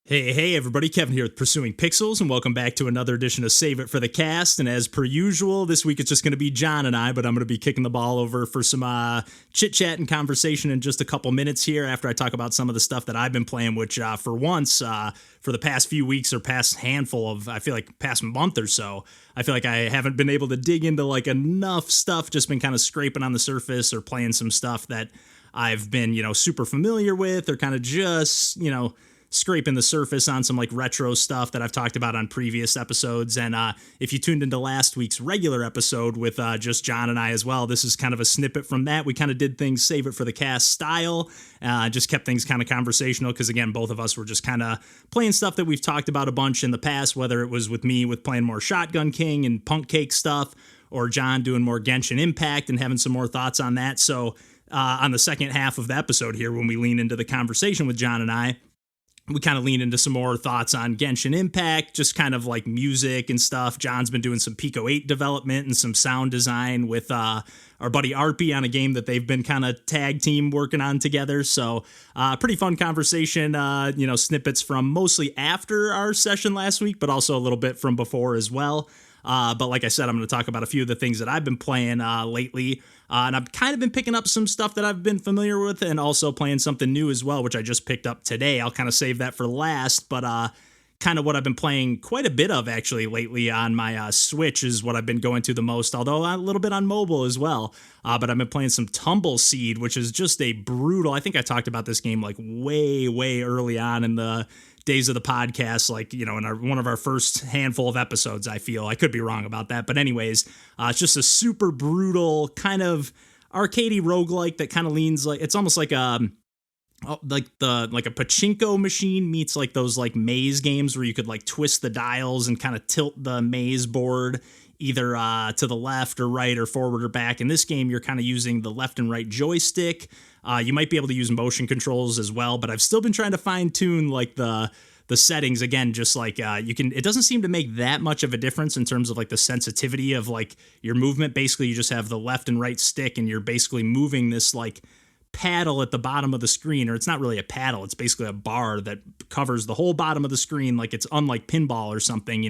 Hey, everybody, Kevin here with Pursuing Pixels, and welcome back to another edition of Save It for the Cast. And as per usual, this week it's just going to be John and I, but I'm going to be kicking the ball over for some chit-chat and conversation in just a couple minutes here after I talk about some of the stuff that I've been playing, which for once, for the past few weeks or past handful of, I feel like past month or so, I feel like I haven't been able to dig into like enough stuff, just been kind of scraping on the surface or playing some stuff that I've been, super familiar with or kind of just, scraping the surface on some like retro stuff that I've talked about on previous episodes. And if you tuned into last week's regular episode with just John and I as well, this is kind of a snippet from that. We kind of did things Save It for the Cast style, just kept things kind of conversational because, again, both of us were just kind of playing stuff that we've talked about a bunch in the past, whether it was with me with playing more Shotgun King and Punk Cake stuff, or John doing more Genshin Impact and having some more thoughts on that. So on the second half of the episode here, when we lean into the conversation with John and I, we kind of lean into some more thoughts on Genshin Impact, just kind of like music and stuff. John's been doing some PICO-8 development and some sound design with our buddy Arpy on a game that they've been kind of tag team working on together. So pretty fun conversation, snippets from mostly after our session last week, but also a little bit from before as well. But like I said, I'm going to talk about a few of the things that I've been playing lately. And I've kind of been picking up some stuff that I've been familiar with and also playing something new as well, which I just picked up today. I'll kind of save that for last, but kind of what I've been playing quite a bit of actually lately on my Switch is what I've been going to the most, although a little bit on mobile as well. But I've been playing some TumbleSeed, which is just a brutal, I think I talked about this game like way early on in the days of the podcast, like, in one of our first handful of episodes, I feel. I could be wrong about that. But anyways, it's just a super brutal kind of arcadey roguelike that kind of leans like, it's almost like a pachinko machine meets like those like maze games where you could like twist the dials and kind of tilt the maze board either to the left or right or forward or back. In this game, you're kind of using the left and right joystick. You might be able to use motion controls as well, but I've still been trying to fine tune like the settings again, just like it doesn't seem to make that much of a difference in terms of like the sensitivity of like your movement. Basically, you just have the left and right stick and you're basically moving this like paddle at the bottom of the screen, or it's not really a paddle, it's basically a bar that covers the whole bottom of the screen. Like it's unlike pinball or something,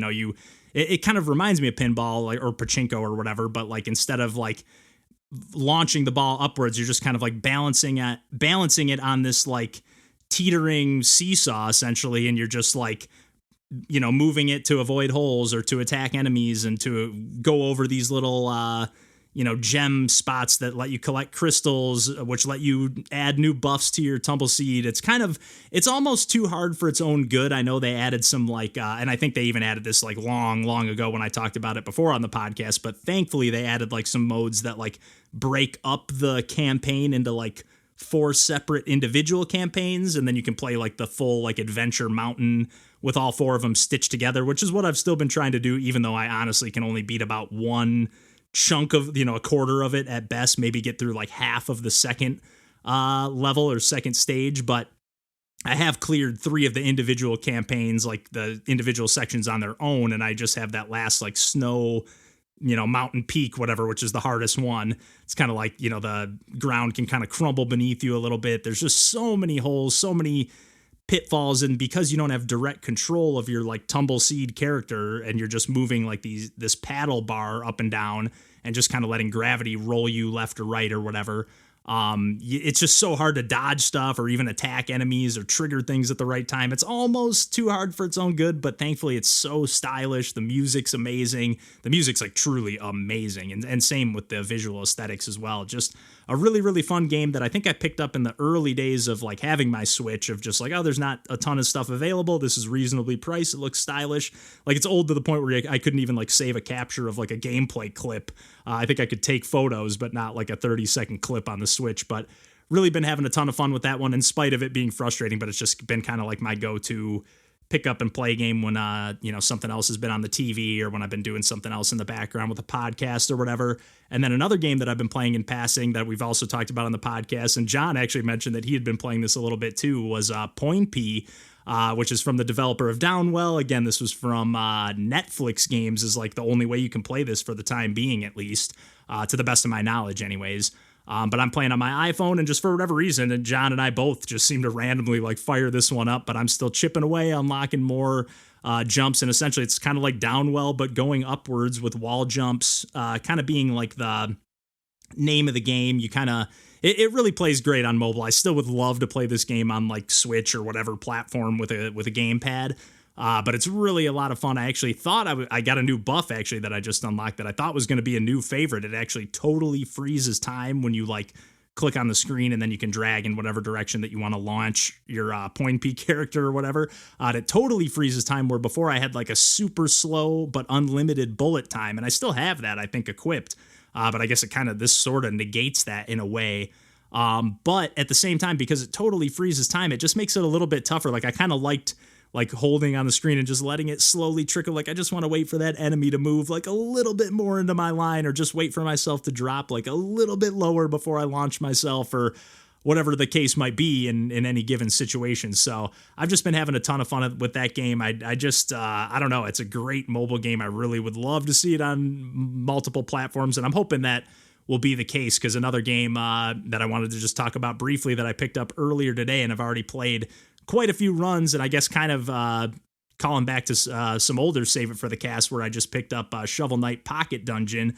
it kind of reminds me of pinball or pachinko or whatever, but like instead of like launching the ball upwards, you're just kind of like balancing it on this like teetering seesaw essentially, and you're just like moving it to avoid holes or to attack enemies and to go over these little gem spots that let you collect crystals, which let you add new buffs to your TumbleSeed. It's almost too hard for its own good. I know they added some like, and I think they even added this like long ago when I talked about it before on the podcast, but thankfully they added like some modes that like break up the campaign into like 4 separate individual campaigns, and then you can play like the full like adventure mountain with all 4 of them stitched together, which is what I've still been trying to do, even though I honestly can only beat about one chunk of, a quarter of it at best, maybe get through like half of the second level or second stage. But I have cleared 3 of the individual campaigns, like the individual sections on their own, and I just have that last like snow, mountain peak, whatever, which is the hardest one. It's kind of like, the ground can kind of crumble beneath you a little bit. There's just so many holes, so many pitfalls, and because you don't have direct control of your like TumbleSeed character and you're just moving like this paddle bar up and down and just kind of letting gravity roll you left or right or whatever, it's just so hard to dodge stuff or even attack enemies or trigger things at the right time. It's almost too hard for its own good, but thankfully it's so stylish. The music's amazing. The music's like truly amazing, and same with the visual aesthetics as well. Just a really fun game that I think I picked up in the early days of like having my Switch, of just like, oh, there's not a ton of stuff available. This is reasonably priced. It looks stylish. Like it's old to the point where I couldn't even like save a capture of like a gameplay clip. I think I could take photos, but not like a 30-second clip on the Switch. But really been having a ton of fun with that one in spite of it being frustrating, but it's just been kind of like my go-to pick up and play game when something else has been on the TV or when I've been doing something else in the background with a podcast or whatever. And then another game that I've been playing in passing that we've also talked about on the podcast, and John actually mentioned that he had been playing this a little bit too, was POINPY, which is from the developer of Downwell. Again, this was from Netflix Games, is like the only way you can play this for the time being, at least, to the best of my knowledge anyways. But I'm playing on my iPhone, and just for whatever reason, and John and I both just seem to randomly like fire this one up, but I'm still chipping away, unlocking more jumps, and essentially it's kind of like Downwell, but going upwards with wall jumps, kind of being like the name of the game. You kind of, it really plays great on mobile. I still would love to play this game on like Switch or whatever platform with a gamepad. But it's really a lot of fun. I actually thought I got a new buff actually that I just unlocked that I thought was going to be a new favorite. It actually totally freezes time when you like click on the screen, and then you can drag in whatever direction that you want to launch your POINPY character or whatever. It totally freezes time, where before I had like a super slow but unlimited bullet time, and I still have that, I think, equipped. But I guess it kind of, this sort of negates that in a way. But at the same time, because it totally freezes time, it just makes it a little bit tougher. Like I kind of liked like holding on the screen and just letting it slowly trickle. Like I just want to wait for that enemy to move like a little bit more into my line, or just wait for myself to drop like a little bit lower before I launch myself, or whatever the case might be in any given situation. So I've just been having a ton of fun with that game. I don't know. It's a great mobile game. I really would love to see it on multiple platforms, and I'm hoping that will be the case, because another game that I wanted to just talk about briefly that I picked up earlier today, and I've already played quite a few runs, and I guess kind of calling back to some older Save It for the Cast, where I just picked up Shovel Knight Pocket Dungeon.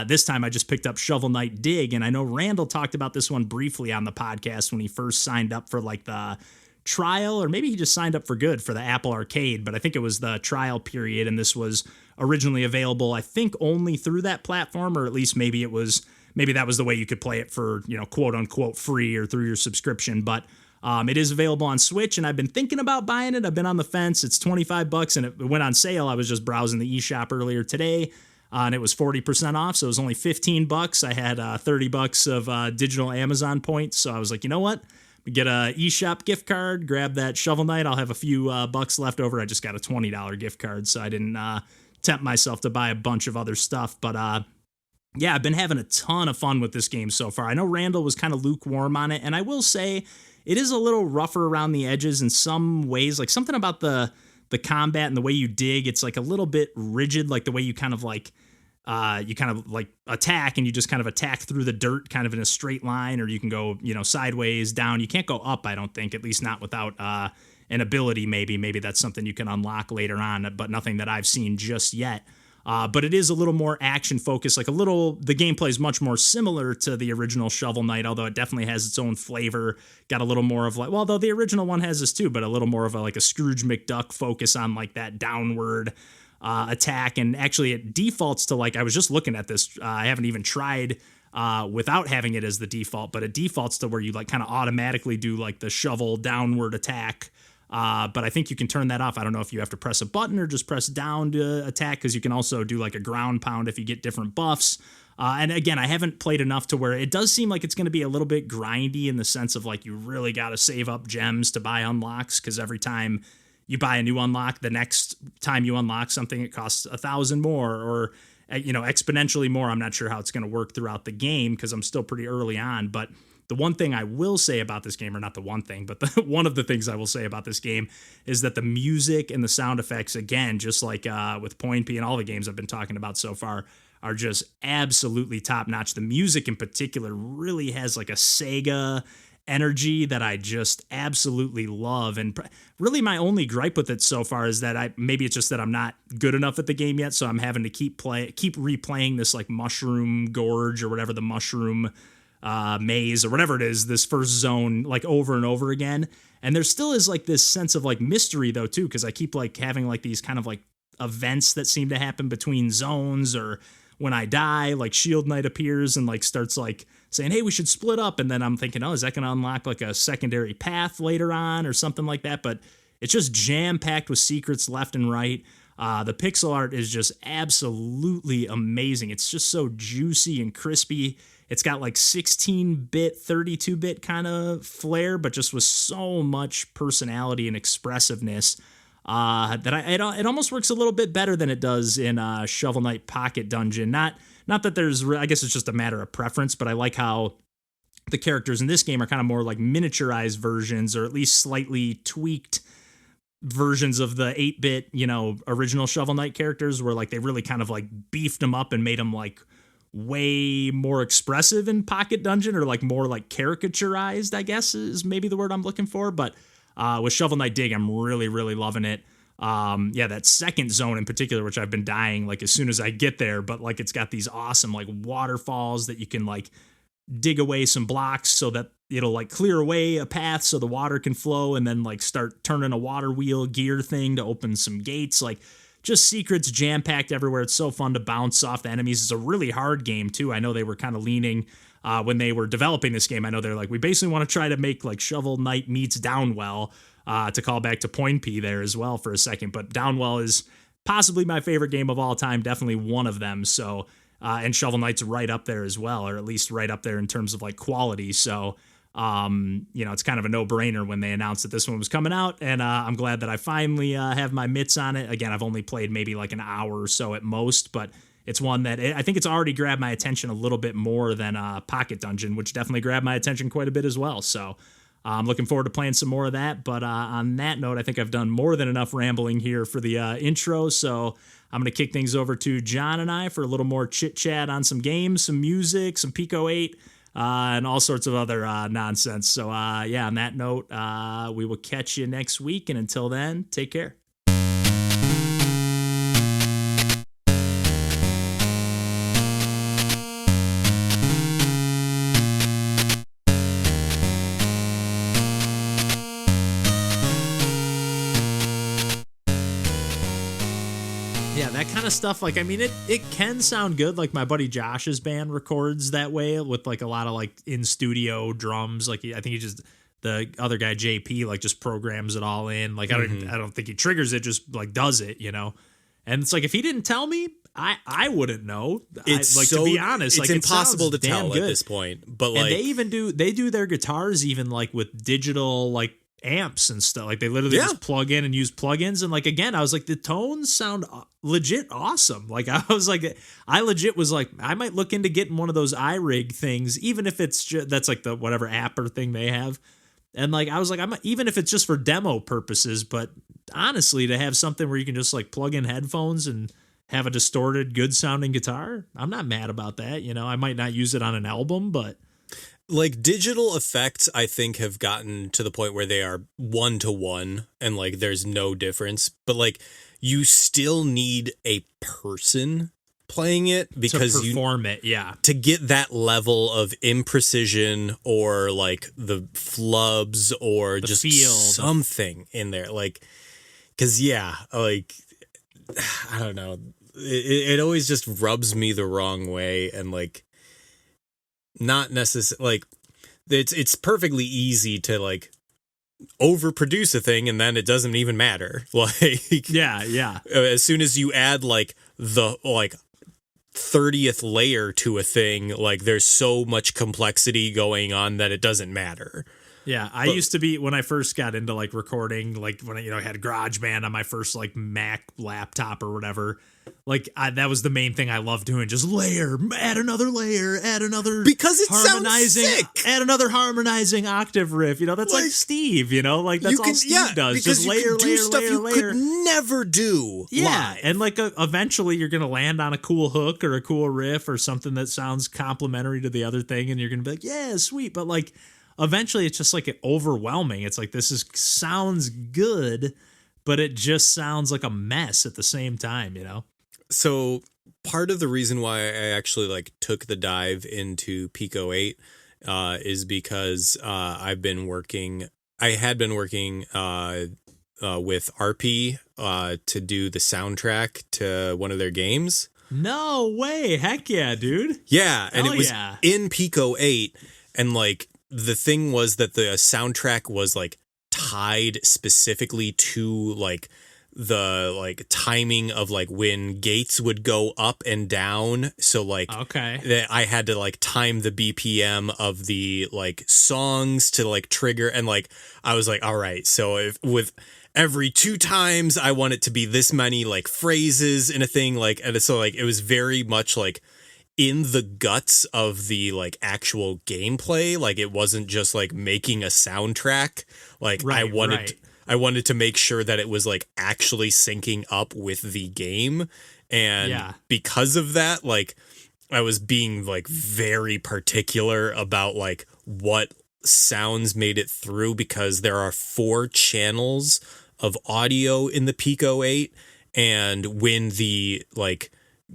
This time I just picked up Shovel Knight Dig, and I know Randall talked about this one briefly on the podcast when he first signed up for like the trial, or maybe he just signed up for good for the Apple Arcade, but I think it was the trial period, and this was originally available, I think, only through that platform, or at least maybe that was the way you could play it for, quote unquote free or through your subscription. But it is available on Switch, and I've been thinking about buying it. I've been on the fence. It's $25, and it went on sale. I was just browsing the eShop earlier today, and it was 40% off, so it was only $15. I had $30 of digital Amazon points, so I was like, you know what? Get a eShop gift card, grab that Shovel Knight. I'll have a few bucks left over. I just got a $20 gift card, so I didn't tempt myself to buy a bunch of other stuff. But yeah, I've been having a ton of fun with this game so far. I know Randall was kind of lukewarm on it, and I will say it is a little rougher around the edges in some ways. Like something about the combat and the way you dig, it's like a little bit rigid, like the way you kind of like attack, and you just kind of attack through the dirt kind of in a straight line, or you can go, sideways, down. You can't go up, I don't think, at least not without an ability. Maybe that's something you can unlock later on, but nothing that I've seen just yet. But it is a little more action focused, the gameplay is much more similar to the original Shovel Knight, although it definitely has its own flavor. Got a little more of though the original one has this too, but a little more of a Scrooge McDuck focus on like that downward attack. And actually it defaults to I was just looking at this, I haven't even tried without having it as the default, but it defaults to where you kind of automatically do the shovel downward attack. But I think you can turn that off. I don't know if you have to press a button or just press down to attack, because you can also do a ground pound if you get different buffs. And again, I haven't played enough to where it does seem like it's going to be a little bit grindy in the sense of you really got to save up gems to buy unlocks, because every time you buy a new unlock, the next time you unlock something, it costs 1,000 more, or exponentially more. I'm not sure how it's going to work throughout the game, because I'm still pretty early on. But the one thing I will say about this game, or not the one thing, but one of the things I will say about this game is that the music and the sound effects, again, just like with POINPY and all the games I've been talking about so far, are just absolutely top notch. The music in particular really has a Sega energy that I just absolutely love. And really my only gripe with it so far is that maybe it's just that I'm not good enough at the game yet, so I'm having to keep replaying this Mushroom Gorge, or whatever, the mushroom maze, or whatever it is, this first zone over and over again. And there still is this sense of mystery though too, because I keep having these kind of events that seem to happen between zones, or when I die, Shield Knight appears and starts saying, hey, we should split up. And then I'm thinking, oh, is that going to unlock a secondary path later on or something like that? But it's just jam-packed with secrets left and right. The pixel art is just absolutely amazing. It's just so juicy and crispy. It's got 16-bit, 32-bit kind of flair, but just with so much personality and expressiveness that it almost works a little bit better than it does in Shovel Knight Pocket Dungeon. Not that there's, I guess it's just a matter of preference, but I like how the characters in this game are kind of more miniaturized versions, or at least slightly tweaked versions of the 8-bit, original Shovel Knight characters, where they really kind of beefed them up and made them way more expressive in Pocket Dungeon, or like more like caricaturized, I guess is maybe the word I'm looking for. But with Shovel Knight Dig, I'm really, really loving it. Yeah, that second zone in particular, which I've been dying like as soon as I get there, but like it's got these awesome like waterfalls that you can like dig away some blocks so that it'll like clear away a path so the water can flow, and then like start turning a water wheel gear thing to open some gates. Like just secrets jam packed everywhere. It's so fun to bounce off the enemies. It's a really hard game too. I know they were kind of leaning when they were developing this game. I know they're like, we basically want to try to make like Shovel Knight meets Downwell, to call back to POINPY there as well for a second. But Downwell is possibly my favorite game of all time, definitely one of them. So and Shovel Knight's right up there as well, or at least right up there in terms of like quality. So it's kind of a no-brainer when they announced that this one was coming out, and I'm glad that I finally have my mitts on it. Again, I've only played maybe like an hour or so at most, but it's one that I think it's already grabbed my attention a little bit more than Pocket Dungeon, which definitely grabbed my attention quite a bit as well. So I'm looking forward to playing some more of that. But on that note, I think I've done more than enough rambling here for the intro. So I'm going to kick things over to John and I for a little more chit-chat on some games, some music, some PICO-8, and all sorts of other nonsense. So, on that note, we will catch you next week. And until then, take care. That kind of stuff, like, I mean, it can sound good. Like my buddy Josh's band records that way with like a lot of like in studio drums. Like I think he just, the other guy JP like just programs it all in. Like I don't think he triggers it, just like does it, And it's like if he didn't tell me, I wouldn't know. To be honest, it's like impossible to tell at this point. But like, and they do their guitars even like with digital like amps and stuff. Like they literally just plug in and use plugins. And like again, I was like, the tones sound legit awesome. Like I was like, I legit was like, I might look into getting one of those iRig things, even if it's that's like the whatever app or thing they have. And like I was like, even if it's just for demo purposes. But honestly, to have something where you can just like plug in headphones and have a distorted, good sounding guitar, I'm not mad about that. I might not use it on an album, but like digital effects, I think have gotten to the point where they are 1-to-1 and like there's no difference, but like you still need a person playing it because to perform it, to get that level of imprecision or like the flubs or the just feel, something in there. Like, cause like, I don't know. It always just rubs me the wrong way. And like, not necessarily like it's perfectly easy to like overproduce a thing and then it doesn't even matter. Like, as soon as you add like the like 30th layer to a thing, like there's so much complexity going on that it doesn't matter. I used to be, when I first got into like recording, like when I had GarageBand on my first like Mac laptop or whatever, like that was the main thing I loved doing. Just add another layer, add another, because it sounds sick. Add another harmonizing octave riff. That's like Steve. Like that's all Steve does. Just layer, stuff you could never do. Live. And like eventually you're gonna land on a cool hook or a cool riff or something that sounds complementary to the other thing, and you're gonna be like, yeah, sweet. But like eventually it's just like overwhelming. It's like sounds good, but it just sounds like a mess at the same time. So part of the reason why I actually like took the dive into PICO-8 is because I had been working with RP to do the soundtrack to one of their games. No way. Heck yeah, dude. Yeah. And it was in PICO-8. And like the thing was that the soundtrack was like tied specifically to like the like timing of like when gates would go up and down. So like that I had to like time the BPM of the like songs to like trigger, and like I was like, all right, so if with every 2 times I want it to be this many like phrases in a thing, like, and so like it was very much like in the guts of the like actual gameplay. Like it wasn't just like making a soundtrack. Like I wanted to make sure that it was like actually syncing up with the game. And because of that, like I was being like very particular about like what sounds made it through, because there are 4 channels of audio in the PICO-8, and when the like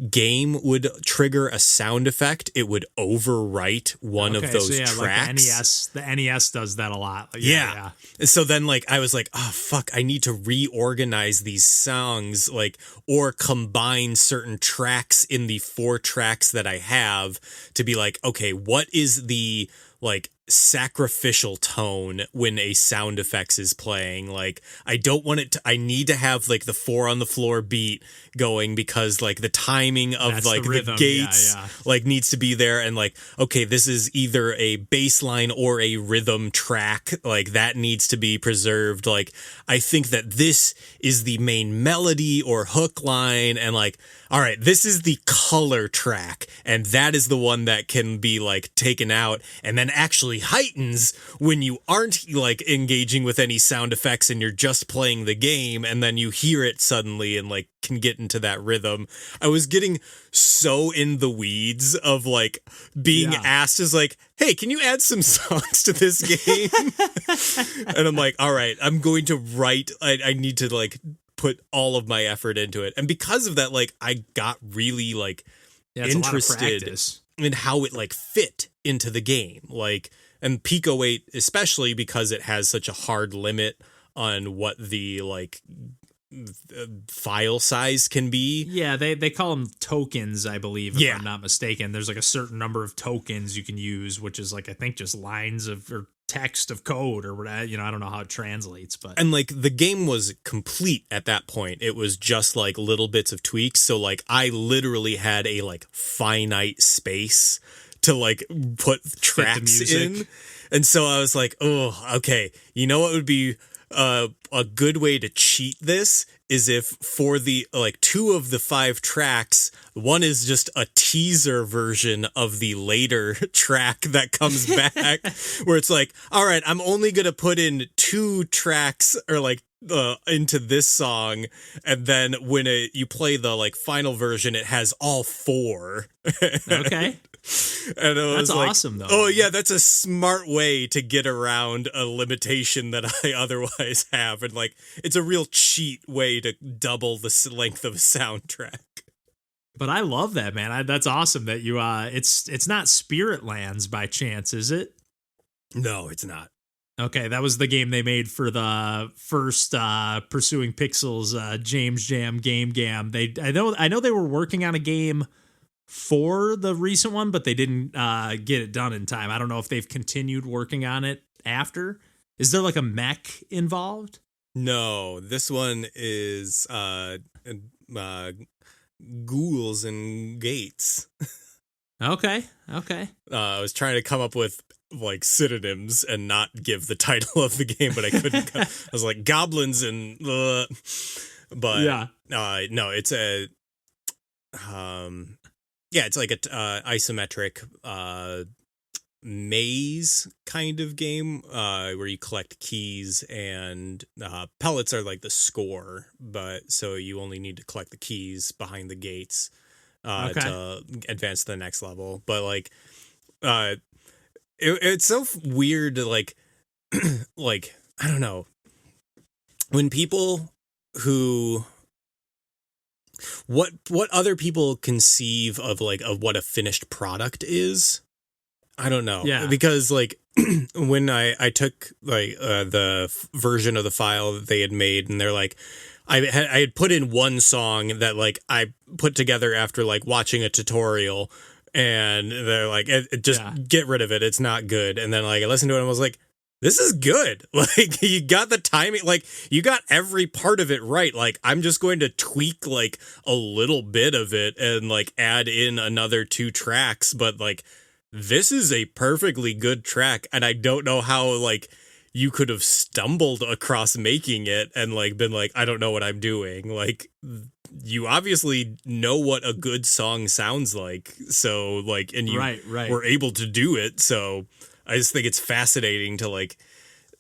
game would trigger a sound effect, it would overwrite one of those tracks. Like the NES does that a lot. Yeah. So then like I was like, oh fuck, I need to reorganize these songs, like, or combine certain tracks in the 4 tracks that I have to be like, okay, what is the like sacrificial tone when a sound effects is playing? Like, I don't want it to, I need to have like the 4 on the floor beat going, because like the timing of That's like the gates like needs to be there, and like, okay, this is either a bass line or a rhythm track, like that needs to be preserved. Like, I think that this is the main melody or hook line, and like, all right, this is the color track, and that is the one that can be like taken out and then actually heightens when you aren't like engaging with any sound effects and you're just playing the game, and then you hear it suddenly and like can get into that rhythm. I was getting so in the weeds of like being asked as like, hey, can you add some songs to this game? And I'm like, all right, I'm going to write, I need to like put all of my effort into it. And because of that, like I got really like interested in how it like fit into the game. Like, and PICO-8 especially, because it has such a hard limit on what the like file size can be. Yeah, they call them tokens, I believe, if I'm not mistaken. There's like a certain number of tokens you can use, which is like, I think, just lines of or text of code or whatever. You know, I don't know how it translates, but and like the game was complete at that point. It was just like little bits of tweaks. So like I literally had a like finite space to like put tracks in. And so I was like, oh, okay, you know what would be a good way to cheat this is if for the like 2 of the 5 tracks, one is just a teaser version of the later track that comes back where it's like, all right, I'm only going to put in 2 tracks or like into this song, and then when you play the like final version, it has all 4. Okay. And that's like, awesome though. Oh yeah, that's a smart way to get around a limitation that I otherwise have, and like it's a real cheat way to double the length of a soundtrack. But I love that, man. That's awesome that you it's not Spirit Lands by chance, is it? No, it's not. Okay, that was the game they made for the first Pursuing Pixels James Jam Game Gam. I know they were working on a game for the recent one, but they didn't get it done in time. I don't know if they've continued working on it after. Is there like a mech involved? No, this one is ghouls and gates. Okay. I was trying to come up with like synonyms and not give the title of the game, but I couldn't. I was like goblins and but yeah. No, it's a it's like a isometric maze kind of game where you collect keys, and pellets are like the score, but so you only need to collect the keys behind the gates to advance to the next level. But like it's so weird to like like I don't know, when people who what other people conceive of like of what a finished product is. I don't know. Yeah. Because like when I took like the version of the file that they had made, and they're like, I had put in one song that like I put together after like watching a tutorial, and they're like, just get rid of it. It's not good. And then like I listened to it and was like, this is good. Like you got the timing, like you got every part of it right. Like I'm just going to tweak like a little bit of it and like add in another 2 tracks. But like, this is a perfectly good track. And I don't know how like you could have stumbled across making it and like been like, I don't know what I'm doing. Like you obviously know what a good song sounds like. So like, and you were able to do it. So I just think it's fascinating to like,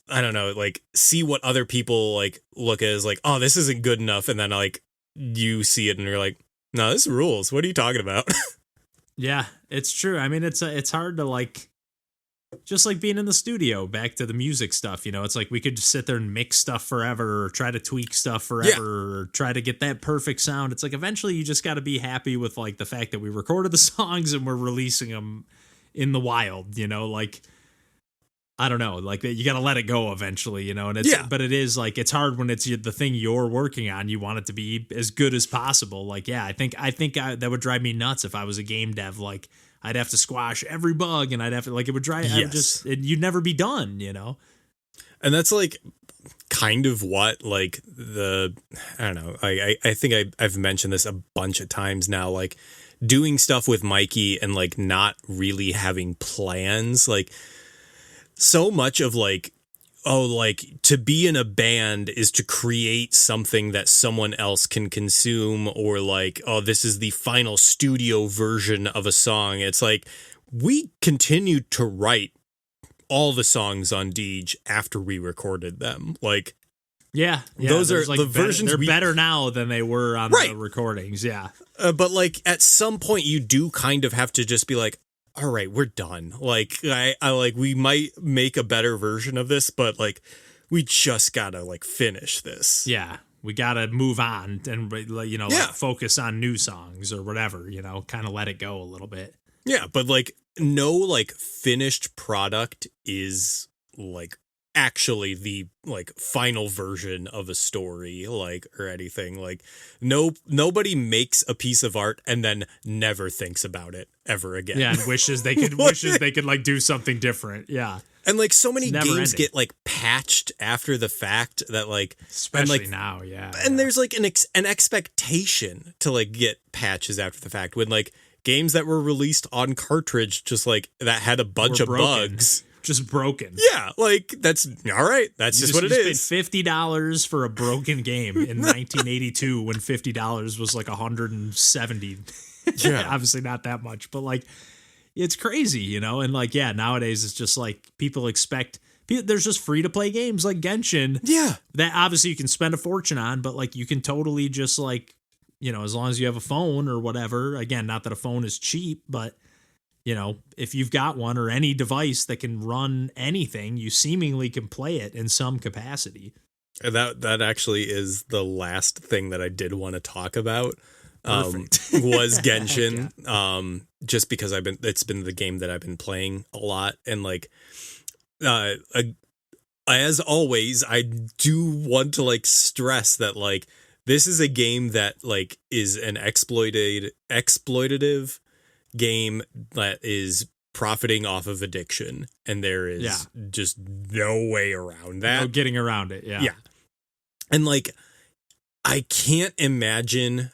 I don't know, like see what other people like look at as like, oh, this isn't good enough. And then like you see it and you're like, no, this rules. What are you talking about? Yeah, it's true. I mean, it's hard to like, just like being in the studio, back to the music stuff, it's like we could just sit there and mix stuff forever or try to tweak stuff Yeah. forever or try to get that perfect sound. It's like eventually you just got to be happy with like the fact that we recorded the songs and we're releasing them in the wild, like I don't know, like you got to let it go eventually, and it's, Yeah. but it is like, it's hard when it's the thing you're working on. You want it to be as good as possible. Like, yeah, that would drive me nuts if I was a game dev. Like I'd have to squash every bug and I'd have to like, it would drive, Yes. you'd never be done, And that's like kind of what like I don't know. I think I've mentioned this a bunch of times now, like doing stuff with Mikey and like not really having plans. Like so much of like, oh, like to be in a band is to create something that someone else can consume, or like, oh, this is the final studio version of a song. It's like we continued to write all the songs on Deej after we recorded them. Like, yeah, those are like the versions. They're better now than they were on the recordings. Yeah. But like at some point you do kind of have to just be like, all right, we're done. Like I like, we might make a better version of this, but like we just gotta like finish this. Yeah. We got to move on and, like, focus on new songs or whatever, kind of let it go a little bit. Yeah. But like no like finished product is like actually the like final version of a story, like, or anything. Like nobody makes a piece of art and then never thinks about it ever again. Yeah, and wishes they could like do something different. Yeah. And like so many games ending. get like patched after the fact that like, especially like, now, yeah. And there's like an expectation to like get patches after the fact, when like games that were released on cartridge just like that had a bunch of bugs. Just broken. Yeah, like that's all right. That's just what it is. Spent $50 for a broken game in 1982 when $50 was like 170. Yeah, Obviously not that much, but like it's crazy, and like, yeah, nowadays it's just like people expect. There's just free to play games like Genshin. Yeah, that obviously you can spend a fortune on, but like you can totally just like, as long as you have a phone or whatever. Again, not that a phone is cheap, but if you've got one or any device that can run anything, you seemingly can play it in some capacity. That actually is the last thing that I did want to talk about. Perfect. Was Genshin. Just because it's been the game that I've been playing a lot, and like, as always, I do want to like stress that like this is a game that like is an exploitative game that is profiting off of addiction, and there is just no way around that. No getting around it. Yeah. And like I can't imagine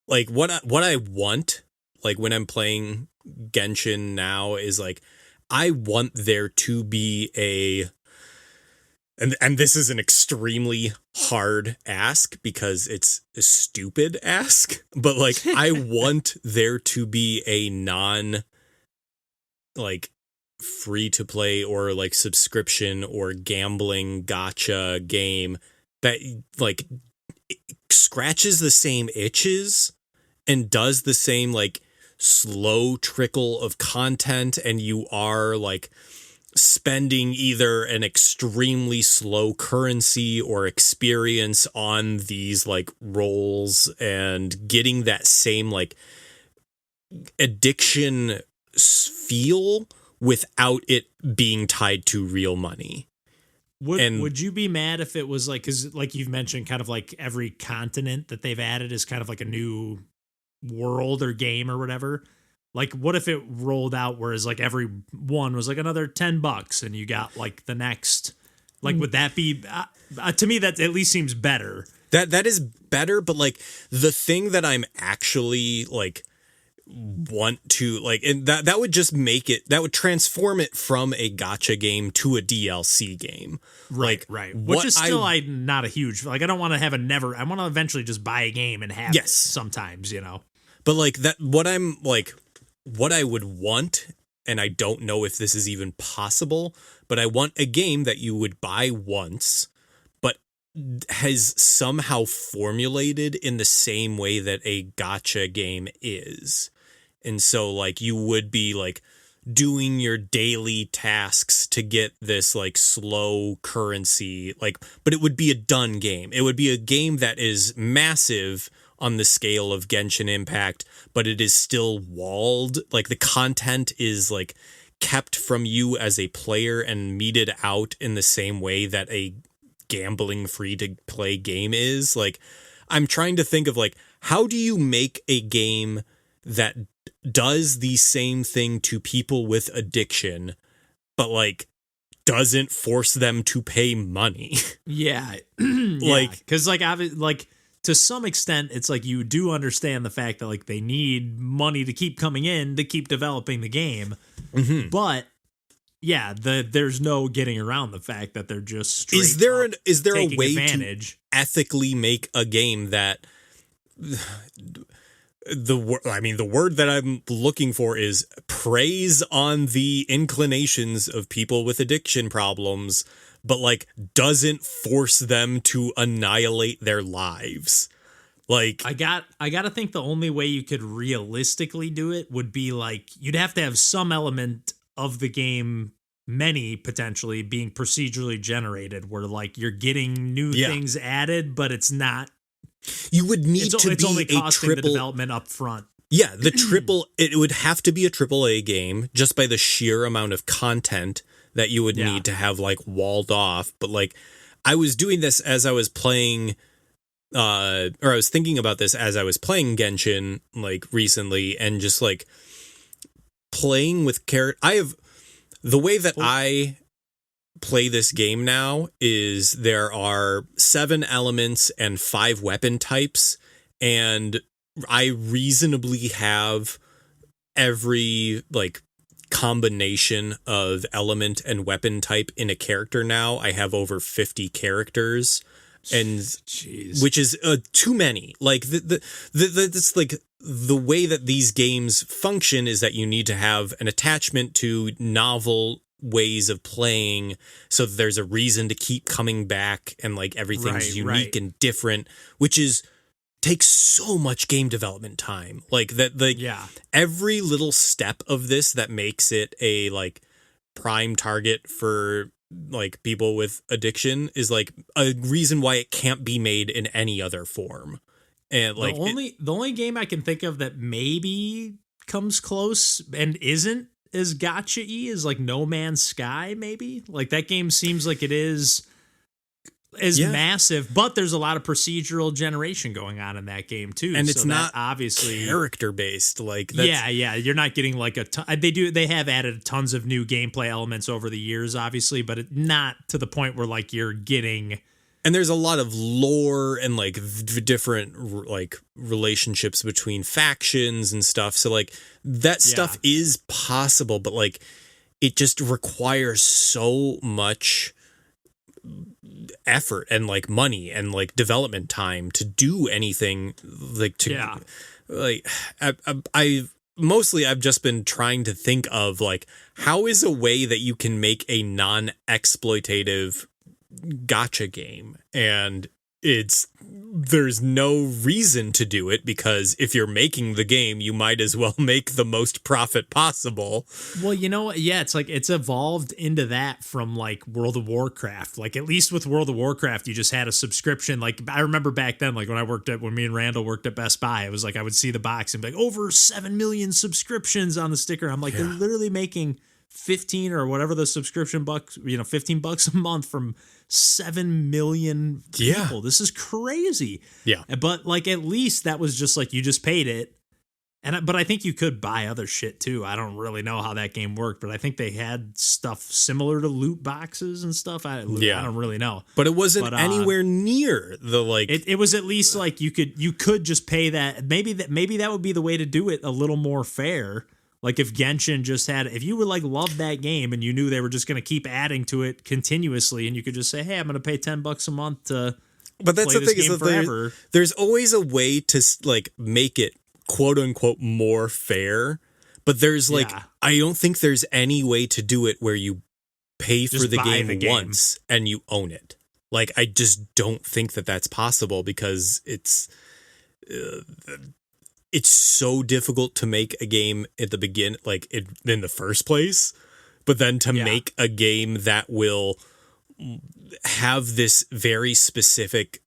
like what I want, like when I'm playing Genshin now, is like I want there to be and this is an extremely hard ask because it's a stupid ask, but like I want there to be a non like free to play or like subscription or gambling gacha game that like scratches the same itches and does the same like slow trickle of content, and you are like spending either an extremely slow currency or experience on these like roles and getting that same like addiction feel without it being tied to real money. Would you be mad if it was like, because like you've mentioned, kind of like every continent that they've added is kind of like a new world or game or whatever? Like, what if it rolled out whereas like every one was like another $10 and you got like the next, like, would that be, to me, that at least seems better. That is better, but like the thing that I'm actually like want to like, and that would just make it, that would transform it from a gacha game to a DLC game. Right. Which is still not a huge, like, I don't want to have I want to eventually just buy a game and have it sometimes, But like that, what I would want, and I don't know if this is even possible, but I want a game that you would buy once, but has somehow formulated in the same way that a gacha game is. And so like you would be like doing your daily tasks to get this like slow currency, like, but it would be a done game. It would be a game that is massive on the scale of Genshin Impact, but it is still walled. Like the content is like kept from you as a player and meted out in the same way that a gambling free to play game is. Like I'm trying to think of like, how do you make a game that does the same thing to people with addiction, but like doesn't force them to pay money? Yeah. Like, because like to some extent, it's like you do understand the fact that like they need money to keep coming in to keep developing the game. mm-hmm. But yeah, there's no getting around the fact that they're just straight is there a way advantage. to ethically make a game that the word that I'm looking for is praise on the inclinations of people with addiction problems, but like doesn't force them to annihilate their lives. Like I got to think the only way you could realistically do it would be like you'd have to have some element of the game, many potentially being procedurally generated, where like you're getting new things added, but it's not. You would need to it's be only a costing the triple development up front. Yeah, it would have to be a triple A game just by the sheer amount of content that you would need to have like walled off. But like I was doing this as I was playing or I was thinking about this as I was playing Genshin like recently, and just like playing with the way that I play this game now is there are 7 elements and 5 weapon types, and I reasonably have every like combination of element and weapon type in a character now. I have over 50 characters, and Jeez. Which is too many. Like that's like the way that these games function is that you need to have an attachment to novel ways of playing, so that there's a reason to keep coming back, and like everything's unique and different, which takes so much game development time. Like that, every little step of this that makes it a like prime target for like people with addiction is like a reason why it can't be made in any other form. And like the only game I can think of that maybe comes close and isn't as gacha-y is like No Man's Sky. Maybe like that game seems like it is massive, but there's a lot of procedural generation going on in that game too, and it's not obviously character based. Like you're not getting like they have added tons of new gameplay elements over the years, obviously, but not to the point where like you're getting. And there's a lot of lore and like different like relationships between factions and stuff. So like that stuff is possible, but like it just requires so much effort and like money and like development time to do anything like like I've just been trying to think of like how is a way that you can make a non-exploitative gacha game, and there's no reason to do it, because if you're making the game, you might as well make the most profit possible. Well, you know, it's like it's evolved into that from like World of Warcraft. Like at least with World of Warcraft, you just had a subscription. Like I remember back then, like when me and Randall worked at Best Buy, it was like I would see the box and be like over 7 million subscriptions on the sticker. I'm like, they're literally making 15 or whatever the subscription bucks, $15 a month from 7 million people. This is crazy. Yeah. But like at least that was just like you just paid it. But I think you could buy other shit too. I don't really know how that game worked, but I think they had stuff similar to loot boxes and stuff. I don't really know. But it wasn't anywhere near the like. It was at least like you could just pay that. Maybe that would be the way to do it a little more fair. Like if Genshin just if you would like love that game and you knew they were just going to keep adding to it continuously, and you could just say, hey, I'm going to pay $10 a month to but that's play the this thing game is that forever. There's always a way to like make it quote unquote more fair, but there's like I don't think there's any way to do it where you pay for the game once and you own it. Like I just don't think that that's possible, because it's it's so difficult to make a game at the begin, like in the first place, but then to make a game that will have this very specific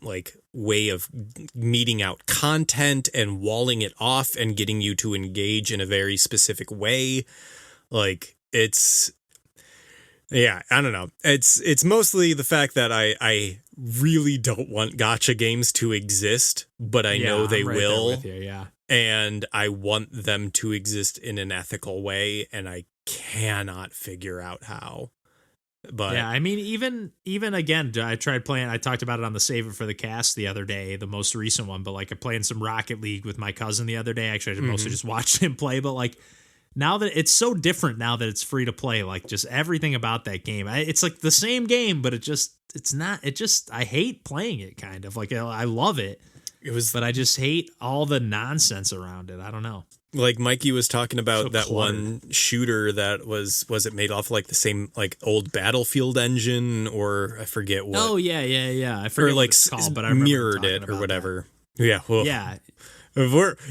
like way of meting out content and walling it off and getting you to engage in a very specific way. Like it's, yeah, I don't know. It's mostly the fact that I really don't want gacha games to exist, but I know they will. With you, yeah. And I want them to exist in an ethical way, and I cannot figure out how. But yeah, I mean, even again, I tried playing. I talked about it on the Save It for the Cast the other day, the most recent one. But like, I'm playing some Rocket League with my cousin the other day. Actually, I mostly just watched him play. But like, now that it's so different, now that it's free to play, like just everything about that game, it's like the same game, but it's not. It just, I hate playing it. Kind of like, I love it. But I just hate all the nonsense around it. I don't know. Like Mikey was talking about So that cluttered. one shooter that was it made off like the same like old Battlefield engine, or I forget what. Oh yeah. I forget or like what it's called, but I remember mirrored talking it or about whatever. Yeah. Well, that.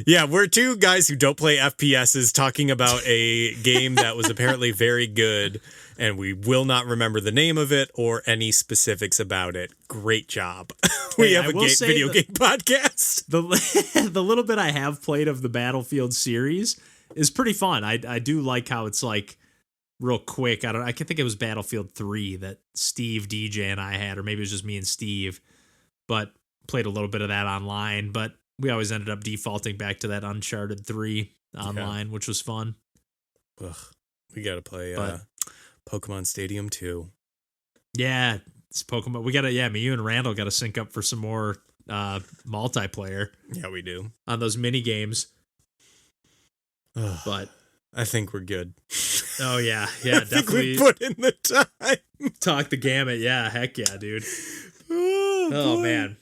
Yeah. we're two guys who don't play FPSs talking about a game that was apparently very good, and we will not remember the name of it or any specifics about it. Great job. We have a video game podcast. The little bit I have played of the Battlefield series is pretty fun. I do like how it's like real quick. I can think it was Battlefield 3 that Steve, DJ, and I had, or maybe it was just me and Steve, but played a little bit of that online. But we always ended up defaulting back to that Uncharted 3 online, which was fun. Ugh, we got to play Pokemon Stadium 2. Yeah, it's Pokemon. We got to, me, you and Randall got to sync up for some more multiplayer. Yeah, we do. On those mini games. But I think we're good. Oh, yeah, I definitely. think we put in the time. Talk the gamut. Yeah, heck yeah, dude. Oh boy. Man.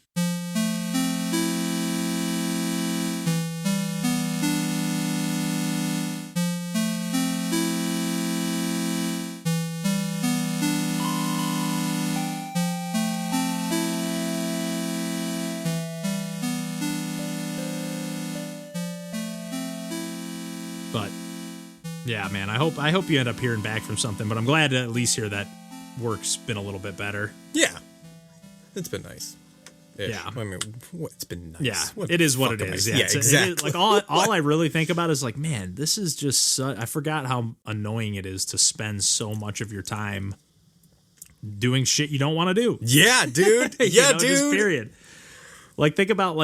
But yeah, man, I hope you end up hearing back from something, but I'm glad to at least hear that work's been a little bit better. Yeah. It's been nice. Yeah. I mean, it's been nice. Yeah, it is what it is. Yeah, exactly. It is, like all I really think about is like, man, this is just I forgot how annoying it is to spend so much of your time doing shit you don't want to do. Yeah, dude. Yeah, dude. Just period. Like, think about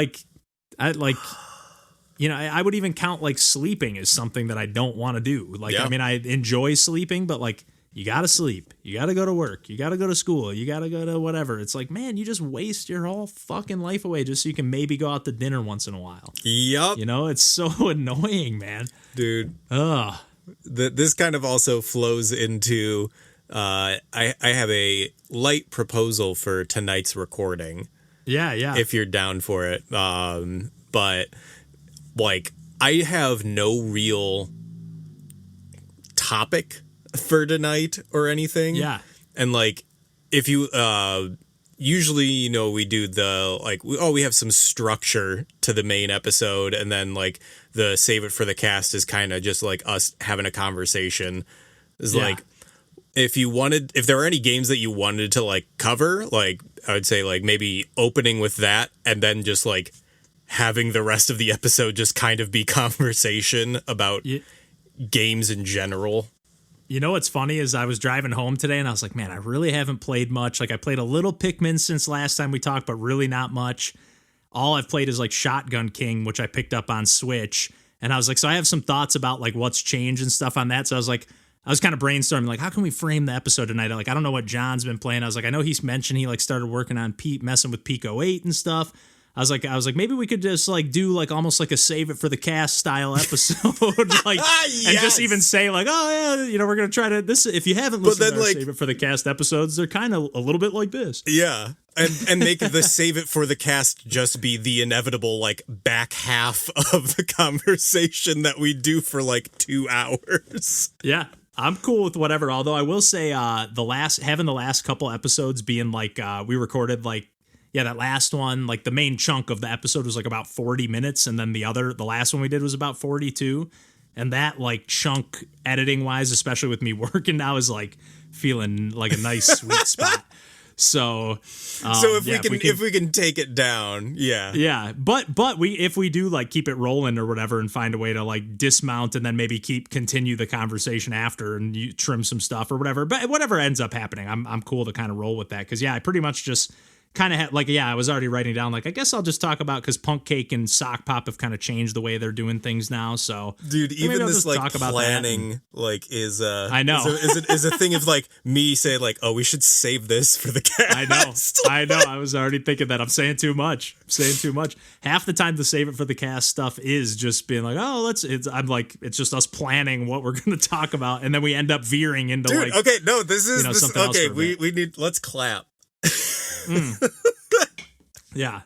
I would even count like sleeping as something that I don't want to do. Like, Yeah. I mean, I enjoy sleeping, but like, you got to sleep. You got to go to work. You got to go to school. You got to go to whatever. It's like, man, you just waste your whole fucking life away just so you can maybe go out to dinner once in a while. Yup. You know, it's so annoying, man. Dude. Ugh. This kind of also flows into I have a light proposal for tonight's recording. Yeah. If you're down for it. But like, I have no real topic for tonight or anything. Yeah. And like, if you usually, you know, we do the like, we have some structure to the main episode, and then like the Save It for the Cast is kind of just like us having a conversation. Is like, if there are any games that you wanted to like cover, like I would say like maybe opening with that, and then just like having the rest of the episode just kind of be conversation about games in general. You know what's funny is I was driving home today and I was like, man, I really haven't played much. Like, I played a little Pikmin since last time we talked, but really not much. All I've played is like Shotgun King, which I picked up on Switch. And I was like, so I have some thoughts about like what's changed and stuff on that. So I was kind of brainstorming, like, how can we frame the episode tonight? Like, I don't know what John's been playing. I was like, I know he's mentioned he like started working on messing with PICO-8 and stuff. I was like, maybe we could just like do like almost like a Save It for the Cast style episode, like, Yes. and just even say like, oh yeah, you know, we're gonna try to this. If you haven't listened to our Save It for the Cast episodes, they're kind of a little bit like this. Yeah. And make the Save It for the Cast just be the inevitable like back half of the conversation that we do for like 2 hours. Yeah. I'm cool with whatever. Although I will say, having the last couple episodes being like, we recorded like, that last one, like the main chunk of the episode was like about 40 minutes. And then the last one we did was about 42. And that like chunk editing wise, especially with me working now, is like feeling like a nice sweet spot. So if we can take it down, but if we do like keep it rolling or whatever and find a way to like dismount and then maybe continue the conversation after and you trim some stuff or whatever, but whatever ends up happening, I'm cool to kind of roll with that. Cause I pretty much just kind of had like, I was already writing down like, I guess I'll just talk about, cause Punk Cake and Sock Pop have kind of changed the way they're doing things now. So dude, even this like planning like is I know is a thing of like me saying like, oh, we should save this for the cast. I know. I was already thinking that I'm saying too much. Half the time the save it for the cast stuff is just being like, oh, it's just us planning what we're going to talk about. And then we end up veering into dude, like, okay, no, this is something else. Okay. We need, let's clap. Yeah.